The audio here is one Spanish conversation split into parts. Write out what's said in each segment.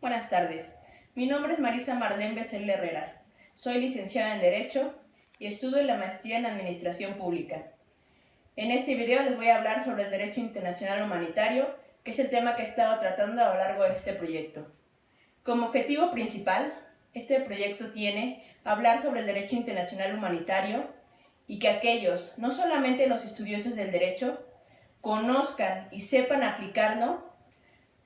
Buenas tardes. Mi nombre es Marisa Marlene Becerra Herrera. Soy licenciada en Derecho y estudio la maestría en Administración Pública. En este video les voy a hablar sobre el Derecho Internacional Humanitario, que es el tema que he estado tratando a lo largo de este proyecto. Como objetivo principal, este proyecto tiene hablar sobre el Derecho Internacional Humanitario y que aquellos, no solamente los estudiosos del derecho, conozcan y sepan aplicarlo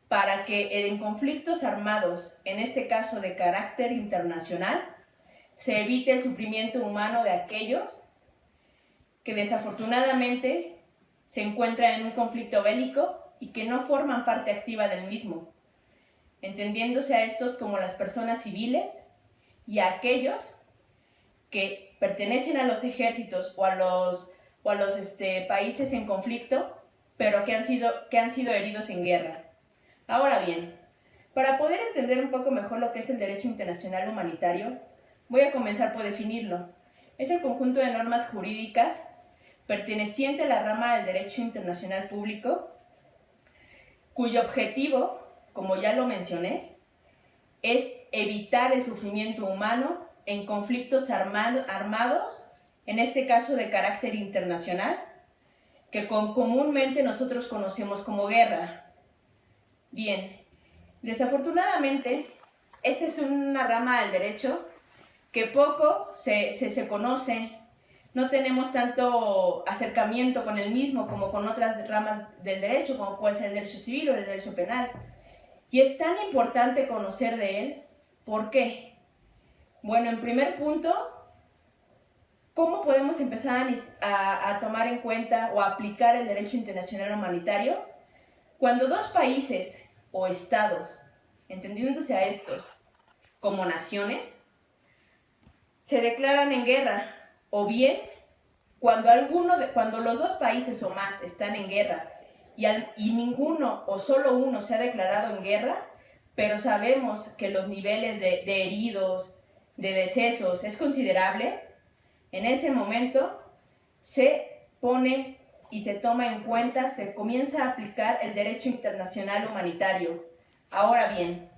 para que en conflictos armados, en este caso de carácter internacional, se evite el sufrimiento humano de aquellos que desafortunadamente se encuentran en un conflicto bélico y que no forman parte activa del mismo, entendiéndose a estos como las personas civiles y a aquellos que pertenecen a los ejércitos o a los países en conflicto, pero que han sido heridos en guerra. Ahora bien, para poder entender un poco mejor lo que es el derecho internacional humanitario, voy a comenzar por definirlo. Es el conjunto de normas jurídicas perteneciente a la rama del derecho internacional público, cuyo objetivo, como ya lo mencioné, es evitar el sufrimiento humano en conflictos armados, en este caso de carácter internacional, que comúnmente nosotros conocemos como guerra. Bien, desafortunadamente, esta es una rama del derecho que poco se conoce, no tenemos tanto acercamiento con el mismo como con otras ramas del derecho, como puede ser el derecho civil o el derecho penal. Y es tan importante conocer de él. ¿Por qué? Bueno, en primer punto, ¿cómo podemos empezar a tomar en cuenta o a aplicar el derecho internacional humanitario? Cuando dos países o estados, entendiéndose a estos como naciones, se declaran en guerra, o bien cuando los dos países o más están en guerra y ninguno o solo uno se ha declarado en guerra, pero sabemos que los niveles de heridos, de decesos es considerable, en ese momento se pone y se toma en cuenta, se comienza a aplicar el derecho internacional humanitario. Ahora bien,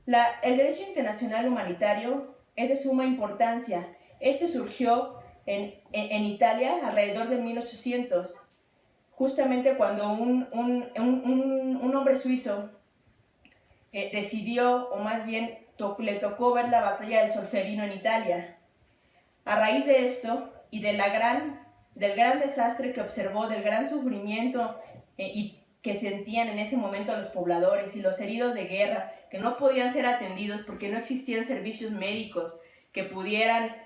el derecho internacional humanitario es de suma importancia. Este surgió en Italia alrededor de 1800, justamente cuando un hombre suizo decidió, o más bien le tocó ver la batalla del Solferino en Italia. A raíz de esto y del gran desastre que observó, del gran sufrimiento y que sentían en ese momento los pobladores y los heridos de guerra, que no podían ser atendidos porque no existían servicios médicos que pudieran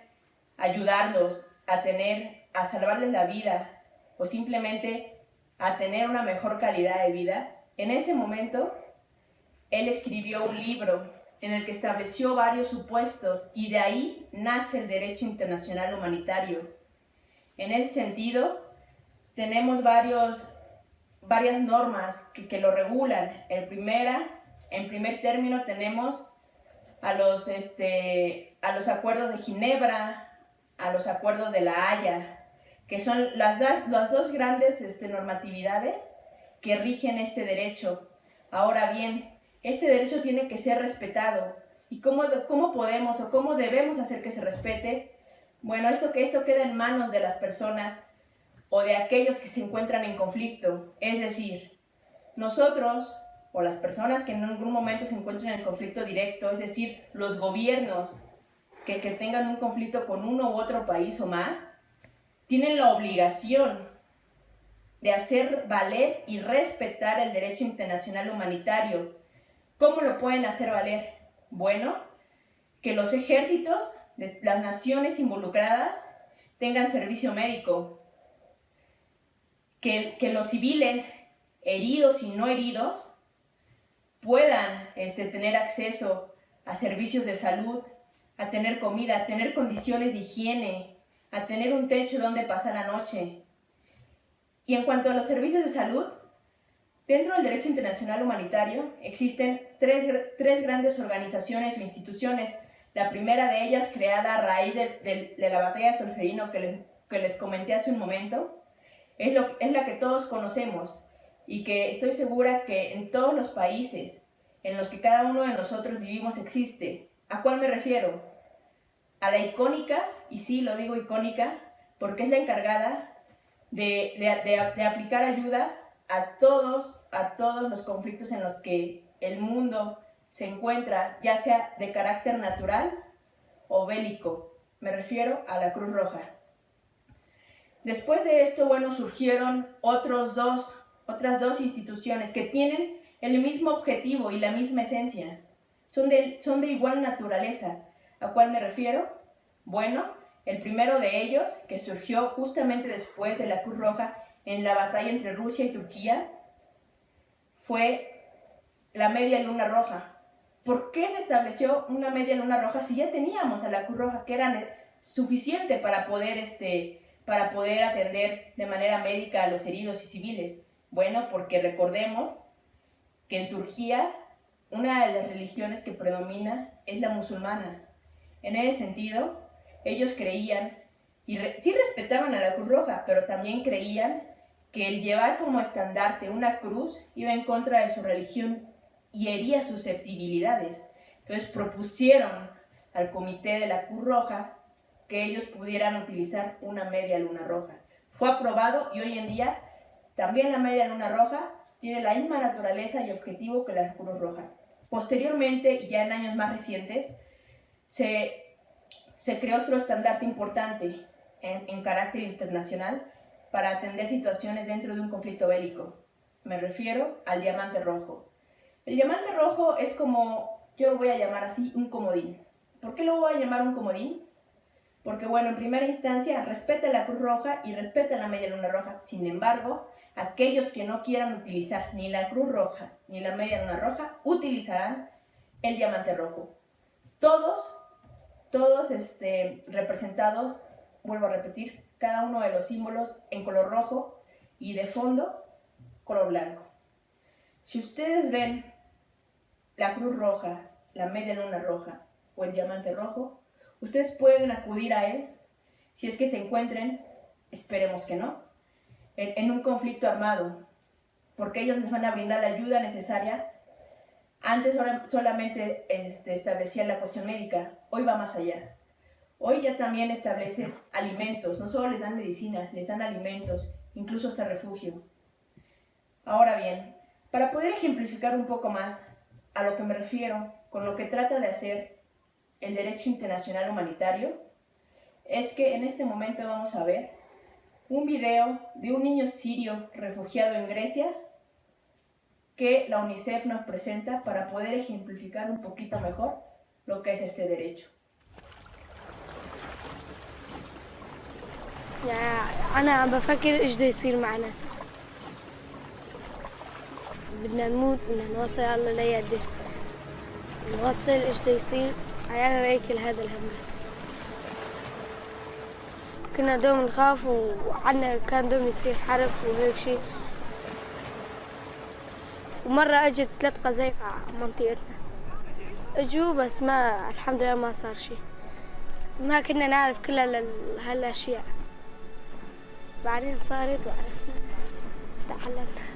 ayudarlos a salvarles la vida o simplemente a tener una mejor calidad de vida. En ese momento, él escribió un libro en el que estableció varios supuestos y de ahí nace el derecho internacional humanitario. En ese sentido, tenemos varias normas que lo regulan. En primer término tenemos a los acuerdos de Ginebra, a los acuerdos de La Haya, que son las dos grandes normatividades que rigen este derecho. Ahora bien, este derecho tiene que ser respetado. ¿Y cómo podemos o cómo debemos hacer que se respete? Bueno, esto queda en manos de las personas o de aquellos que se encuentran en conflicto. Es decir, nosotros o las personas que en algún momento se encuentran en conflicto directo, es decir, los gobiernos que tengan un conflicto con uno u otro país o más, tienen la obligación de hacer valer y respetar el derecho internacional humanitario. ¿Cómo lo pueden hacer valer? Bueno, que los ejércitos de las naciones involucradas tengan servicio médico, que los civiles heridos y no heridos puedan tener acceso a servicios de salud, a tener comida, a tener condiciones de higiene, a tener un techo donde pasar la noche. Y en cuanto a los servicios de salud, dentro del derecho internacional humanitario existen tres grandes organizaciones o instituciones. La primera de ellas, creada a raíz de la batalla de Solferino que les comenté hace un momento, es la que todos conocemos y que estoy segura que en todos los países en los que cada uno de nosotros vivimos existe. ¿A cuál me refiero? A la icónica, y sí lo digo icónica, porque es la encargada de aplicar ayuda a todos los conflictos en los que el mundo se encuentra, ya sea de carácter natural o bélico. Me refiero a la Cruz Roja. Después de esto, bueno, surgieron otras dos instituciones que tienen el mismo objetivo y la misma esencia. Son de igual naturaleza. ¿A cuál me refiero? Bueno, el primero de ellos, que surgió justamente después de la Cruz Roja en la batalla entre Rusia y Turquía, fue la Media Luna Roja. ¿Por qué se estableció una Media Luna Roja si ya teníamos a la Cruz Roja, que era suficiente para poder atender de manera médica a los heridos y civiles? Bueno, porque recordemos que en Turquía una de las religiones que predomina es la musulmana. En ese sentido, ellos creían, y sí respetaban a la Cruz Roja, pero también creían que el llevar como estandarte una cruz iba en contra de su religión y hería susceptibilidades. Entonces propusieron al comité de la Cruz Roja que ellos pudieran utilizar una media luna roja. Fue aprobado y hoy en día también la media luna roja tiene la misma naturaleza y objetivo que la Cruz Roja. Posteriormente, y ya en años más recientes, se creó otro estandarte importante en carácter internacional para atender situaciones dentro de un conflicto bélico. Me refiero al diamante rojo. El diamante rojo es como, yo lo voy a llamar así, un comodín. ¿Por qué lo voy a llamar un comodín? Porque, bueno, en primera instancia, respeta la Cruz Roja y respeta la Media Luna Roja. Sin embargo, aquellos que no quieran utilizar ni la Cruz Roja ni la Media Luna Roja, utilizarán el diamante rojo. Todos representados, vuelvo a repetir, cada uno de los símbolos en color rojo y de fondo, color blanco. Si ustedes ven la Cruz Roja, la Media Luna Roja o el diamante rojo, ustedes pueden acudir a él si es que se encuentren, esperemos que no, en un conflicto armado, porque ellos les van a brindar la ayuda necesaria. Antes solamente establecían la cuestión médica, hoy va más allá. Hoy ya también establecen alimentos, no solo les dan medicinas, les dan alimentos, incluso hasta refugio. Ahora bien, para poder ejemplificar un poco más a lo que me refiero con lo que trata de hacer el derecho internacional humanitario, es que en este momento vamos a ver un video de un niño sirio refugiado en Grecia que la UNICEF nos presenta para poder ejemplificar un poquito mejor lo que es este derecho. أنا عم بفكر إيش بده يصير معنا. بدنا نموت، بدنا نوصل الله لا يقدر. نوصل إيش بده يصير، عيالنا لا ياكل هذا الهم بس. كنا دوم نخاف وعنا كان دوم يصير حرب وهيك شيء. ومرة أجت 3 قذايف على منطقتنا. اجوا بس ما الحمد لله ما صار شيء. ما كنا نعرف كل هالأشياء. بعدين صارت وعرفنا تعلمنا.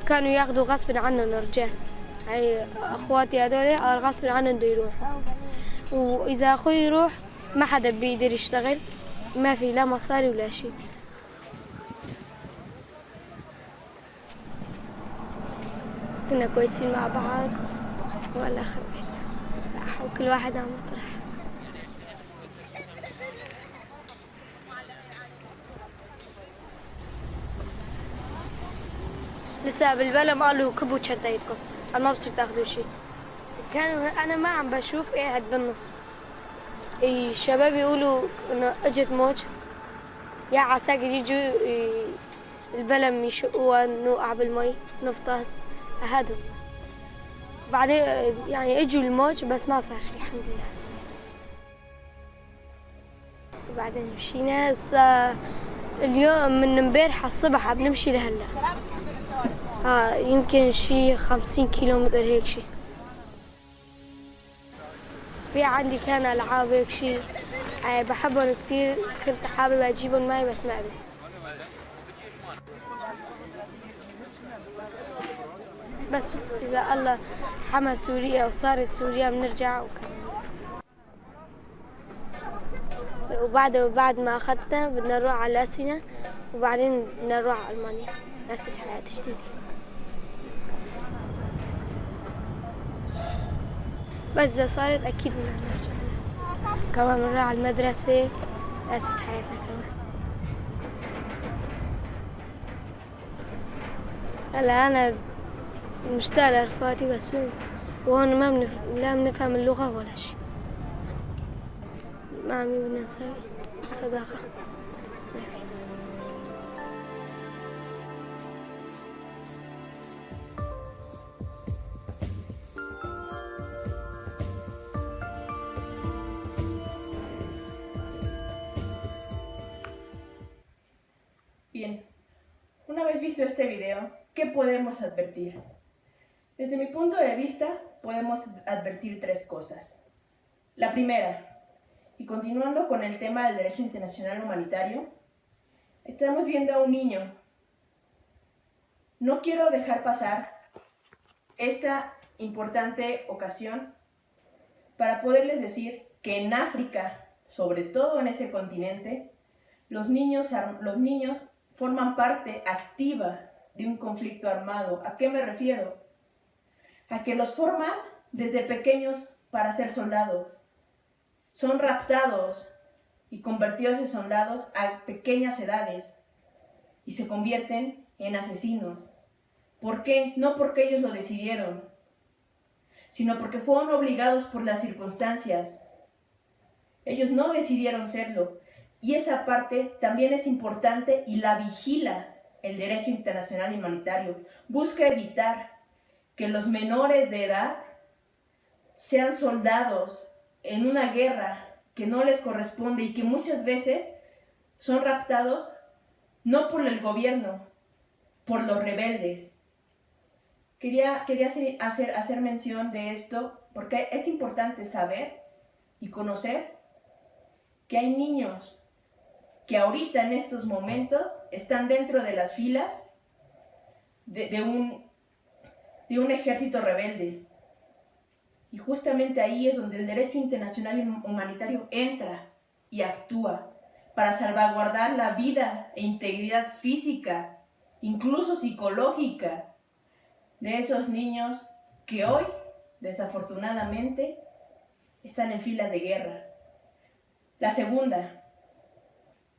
كانوا ياخذوا غصب عنهم الرجال، يعني اخواتي هذول غصب عنهم بده يروحوا، واذا اخوي يروح ما حدا بيقدر يشتغل، ما في لا مصاري ولا شيء. كنا كويسين مع بعض ولا خبيت راح وكل واحد عم يطرح. لسه بالبلم قالوا كبوا شدايدكم، انا ما بصير تاخذوا شيء. كانوا انا ما عم بشوف قاعد بالنص. الشباب يقولوا انه اجت موج، يا عساكر يجوا البلم يشقوها نوقع بالمي نفطس هذا. بعدين يعني اجوا الموج بس ما صار شيء الحمد لله. وبعدين مشينا اليوم من امبارح الصبح عم نمشي لهلا. يمكن شي 50 كيلومتر هيك شي. في عندي كان ألعاب هيك شي بحبهم كتير، كنت حابب أجيبهم معي بس ما قدرت. بس إذا الله حمى سوريا وصارت سوريا بنرجع وبعد ما أخذتها بدنا نروح على سينا وبعدين بدنا نروح على ألمانيا نأسس حياة جديدة. بس إذا صارت أكيد بدنا نرجع كمان بنروح على المدرسة نأسس حياتنا كمان. هلا أنا مشتاقة لرفقاتي بس وهون لا بنفهم اللغة ولا شي. ما عم بدنا نسوي صداقة. Bien, una vez visto este video, ¿qué podemos advertir? Desde mi punto de vista, podemos advertir tres cosas. La primera, y continuando con el tema del derecho internacional humanitario, estamos viendo a un niño. No quiero dejar pasar esta importante ocasión para poderles decir que en África, sobre todo en ese continente, los niños forman parte activa de un conflicto armado. ¿A qué me refiero? A que los forman desde pequeños para ser soldados. Son raptados y convertidos en soldados a pequeñas edades y se convierten en asesinos. ¿Por qué? No porque ellos lo decidieron, sino porque fueron obligados por las circunstancias. Ellos no decidieron serlo. Y esa parte también es importante y la vigila el derecho internacional humanitario. Busca evitar que los menores de edad sean soldados en una guerra que no les corresponde y que muchas veces son raptados no por el gobierno, por los rebeldes. Quería hacer mención de esto porque es importante saber y conocer que hay niños que ahorita en estos momentos están dentro de las filas de un ejército rebelde. Y justamente ahí es donde el derecho internacional humanitario entra y actúa para salvaguardar la vida e integridad física, incluso psicológica, de esos niños que hoy, desafortunadamente, están en filas de guerra. La segunda,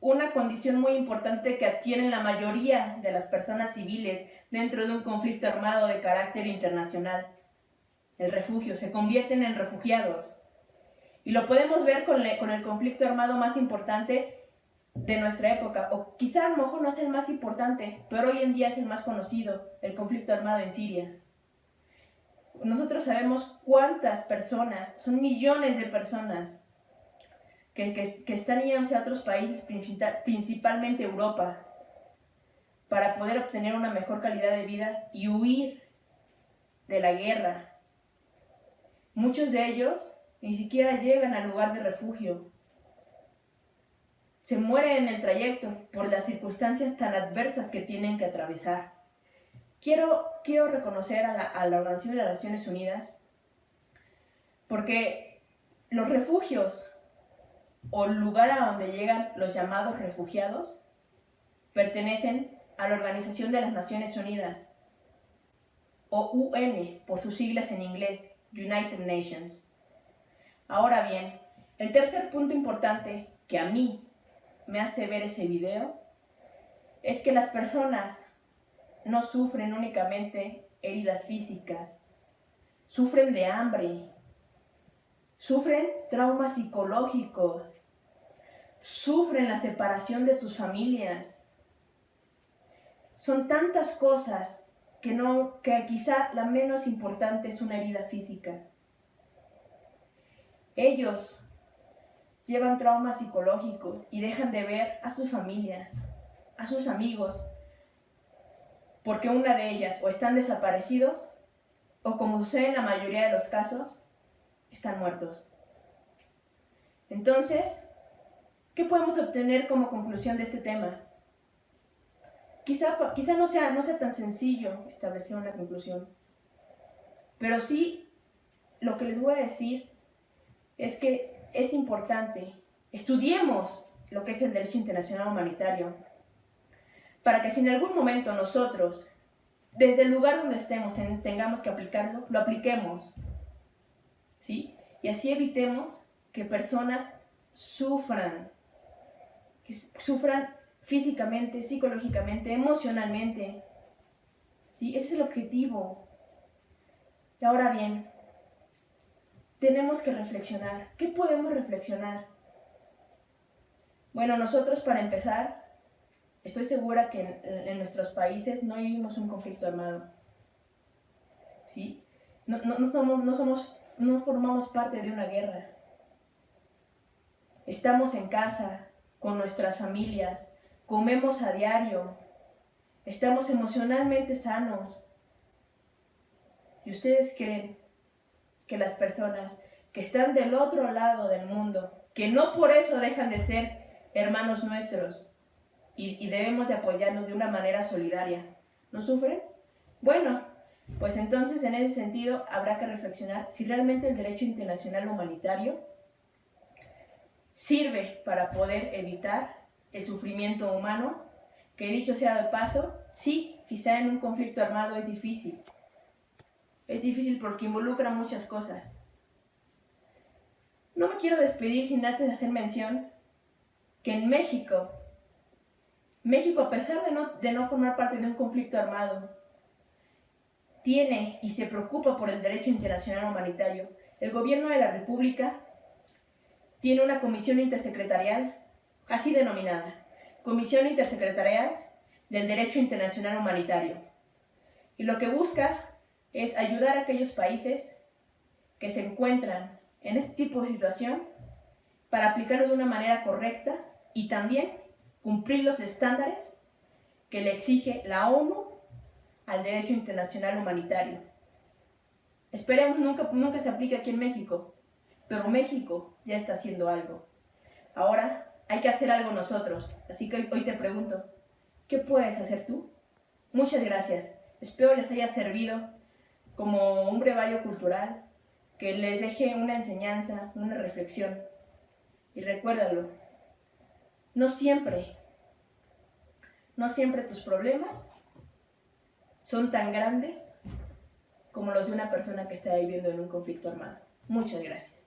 una condición muy importante que adquieren la mayoría de las personas civiles dentro de un conflicto armado de carácter internacional. El refugio, se convierten en refugiados. Y lo podemos ver con el conflicto armado más importante de nuestra época, o quizá a lo mejor no es el más importante, pero hoy en día es el más conocido, el conflicto armado en Siria. Nosotros sabemos cuántas personas, son millones de personas, que están yéndose a otros países, principalmente Europa, para poder obtener una mejor calidad de vida y huir de la guerra. Muchos de ellos ni siquiera llegan al lugar de refugio. Se mueren en el trayecto por las circunstancias tan adversas que tienen que atravesar. Quiero reconocer a la Organización de las Naciones Unidas porque los refugios o el lugar a donde llegan los llamados refugiados pertenecen a la Organización de las Naciones Unidas, o UN por sus siglas en inglés, United Nations. Ahora bien, el tercer punto importante que a mí me hace ver ese video es que las personas no sufren únicamente heridas físicas, sufren de hambre, sufren traumas psicológicos, sufren la separación de sus familias. Son tantas cosas que quizá la menos importante es una herida física. Ellos llevan traumas psicológicos y dejan de ver a sus familias, a sus amigos, porque una de ellas o están desaparecidos o, como sucede en la mayoría de los casos, están muertos. Entonces, ¿qué podemos obtener como conclusión de este tema? Quizá no sea tan sencillo establecer una conclusión, Pero sí, lo que les voy a decir es que es importante, estudiemos lo que es el derecho internacional humanitario, para que si en algún momento nosotros, desde el lugar donde estemos, tengamos que aplicarlo, lo apliquemos, ¿sí? Y así evitemos que personas sufran físicamente, psicológicamente, emocionalmente, ¿sí? Ese es el objetivo. Y ahora bien, tenemos que reflexionar. ¿Qué podemos reflexionar? Bueno, nosotros para empezar, estoy segura que en nuestros países no vivimos un conflicto armado, ¿sí? No formamos parte de una guerra. Estamos en casa, con nuestras familias, comemos a diario, estamos emocionalmente sanos. ¿Y ustedes creen que las personas que están del otro lado del mundo, que no por eso dejan de ser hermanos nuestros y debemos de apoyarnos de una manera solidaria, no sufren? Bueno, pues entonces en ese sentido habrá que reflexionar si realmente el derecho internacional humanitario sirve para poder evitar el sufrimiento humano, que dicho sea de paso, sí, quizá en un conflicto armado es difícil. Es difícil porque involucra muchas cosas. No me quiero despedir sin antes hacer mención que en México, a pesar de no formar parte de un conflicto armado, tiene y se preocupa por el derecho internacional humanitario. El gobierno de la República tiene una comisión intersecretarial, así denominada, Comisión Intersecretarial del Derecho Internacional Humanitario. Y lo que busca es ayudar a aquellos países que se encuentran en este tipo de situación para aplicarlo de una manera correcta y también cumplir los estándares que le exige la ONU al derecho internacional humanitario. Esperemos nunca se aplique aquí en México, pero México ya está haciendo algo. Ahora hay que hacer algo nosotros, así que hoy te pregunto, ¿qué puedes hacer tú? Muchas gracias, espero les haya servido como un brevario cultural, que les deje una enseñanza, una reflexión. Y recuérdalo, no siempre tus problemas son tan grandes como los de una persona que está viviendo en un conflicto armado. Muchas gracias.